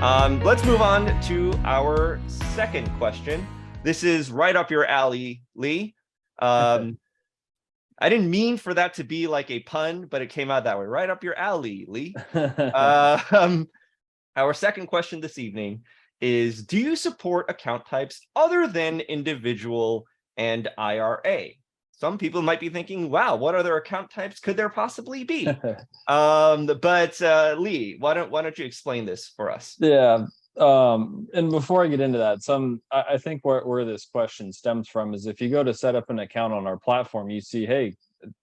Let's move on to our second question. This is right up your alley, Lee. I didn't mean for that to be like a pun, but it came out that way. Right up your alley, Lee. Our second question this evening is, do you support account types other than individual and IRA? Some people might be thinking, wow, what other account types could there possibly be? But Lee, why don't you explain this for us? Yeah. And before I get into that, I think where this question stems from is if you go to set up an account on our platform, you see, hey,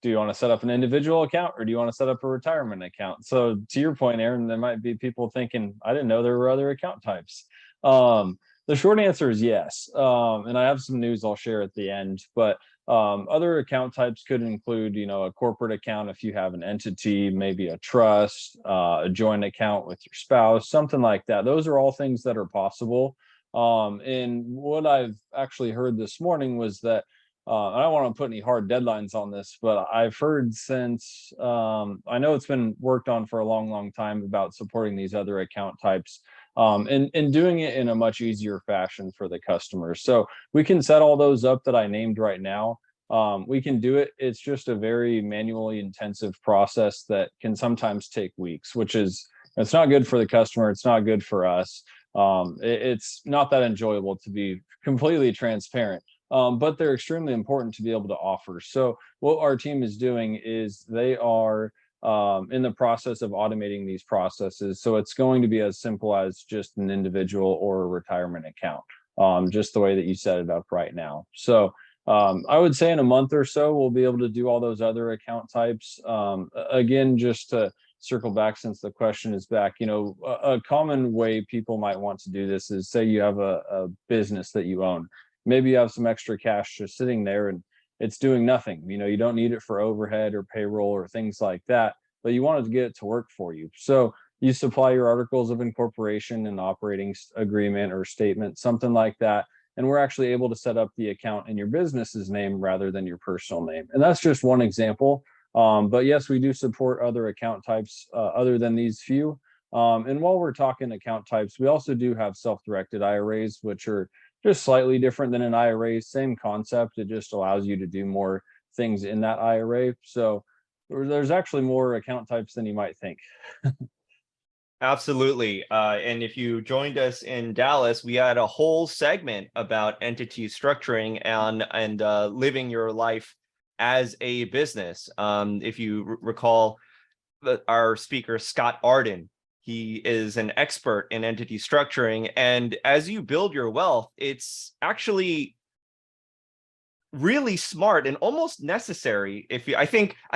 do you want to set up an individual account or do you want to set up a retirement account? So to your point, Aaron, there might be people thinking, I didn't know there were other account types. The short answer is yes. And I have some news I'll share at the end, but other account types could include, a corporate account if you have an entity, maybe a trust, a joint account with your spouse, something like that. Those are all things that are possible. And what I've actually heard this morning was that, I don't want to put any hard deadlines on this, but I've heard since, I know it's been worked on for a long, long time about supporting these other account types. And doing it in a much easier fashion for the customers. So we can set all those up that I named right now. We can do it. It's just a very manually intensive process that can sometimes take weeks, it's not good for the customer. It's not good for us. It's not that enjoyable, to be completely transparent. But they're extremely important to be able to offer. So what our team is doing is they are in the process of automating these processes. So it's going to be as simple as just an individual or a retirement account, just the way that you set it up right now. So I would say in a month or so, we'll be able to do all those other account types. Again, just to circle back, since the question is back, a common way people might want to do this is, say you have a business that you own. Maybe you have some extra cash just sitting there and it's doing nothing. You don't need it for overhead or payroll or things like that, but you wanted to get it to work for you. So you supply your articles of incorporation and operating agreement or statement, something like that. And we're actually able to set up the account in your business's name rather than your personal name. And that's just one example. But yes, we do support other account types other than these few. And while we're talking account types, we also do have self-directed IRAs, which are just slightly different than an IRA, same concept. It just allows you to do more things in that IRA. So there's actually more account types than you might think. Absolutely. And if you joined us in Dallas, we had a whole segment about entity structuring and living your life as a business. If you recall, our speaker, Scott Arden, he is an expert in entity structuring. And as you build your wealth, it's actually really smart and almost necessary. I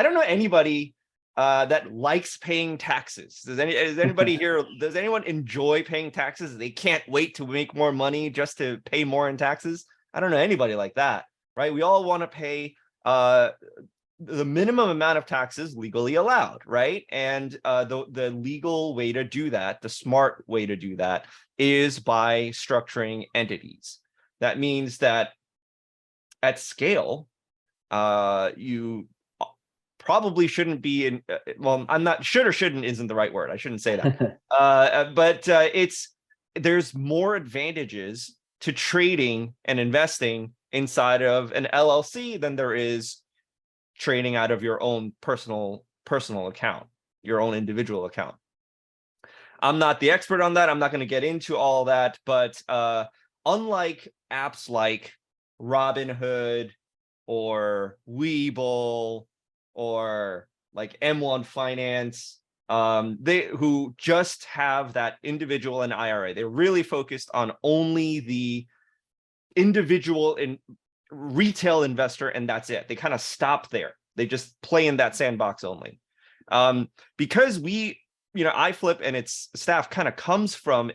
don't know anybody that likes paying taxes. Does anybody here, does anyone enjoy paying taxes? They can't wait to make more money just to pay more in taxes. I don't know anybody like that, right? We all want to pay the minimum amount of taxes legally allowed, right? And the legal way to do that, the smart way to do that, is by structuring entities. That means that at scale, you probably shouldn't be in, well, I'm not, should or shouldn't isn't the right word. I shouldn't say that. But there's more advantages to trading and investing inside of an LLC than there is trading out of your own personal account, your own individual account. I'm not the expert on that. I'm not going to get into all that, but unlike apps like Robinhood or Webull or like M1 Finance, who just have that individual and IRA, they're really focused on only the individual in retail investor, and that's it. They kind of stop there. They just play in that sandbox only. Because iFlip and its staff kind of comes from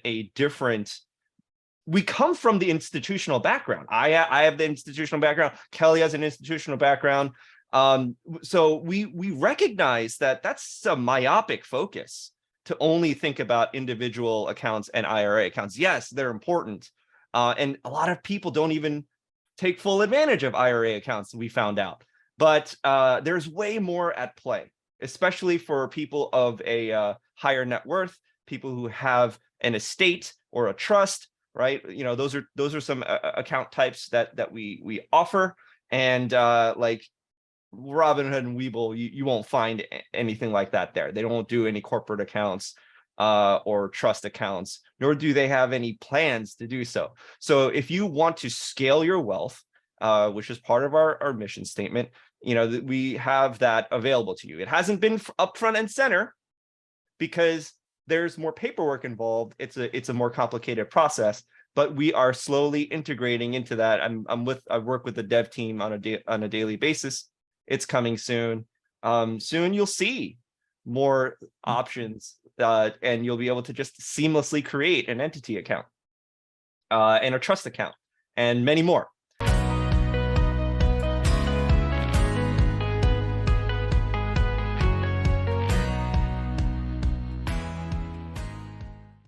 we come from the institutional background. I have the institutional background. Kelly has an institutional background. So we recognize that that's a myopic focus to only think about individual accounts and IRA accounts. Yes, they're important. And a lot of people don't even take full advantage of IRA accounts, we found out. But there's way more at play, especially for people of a higher net worth, people who have an estate or a trust, right? You know, those are some account types that we offer. And like Robinhood and Webull, you won't find anything like that there. They don't do any corporate accounts or trust accounts, nor do they have any plans to do so. So if you want to scale your wealth, which is part of our mission statement, you know, that we have that available to you. It hasn't been up front and center because there's more paperwork involved. It's a more complicated process, but we are slowly integrating into that. I work with the dev team on a daily basis. It's coming soon. Soon you'll see more options, and you'll be able to just seamlessly create an entity account and a trust account and many more.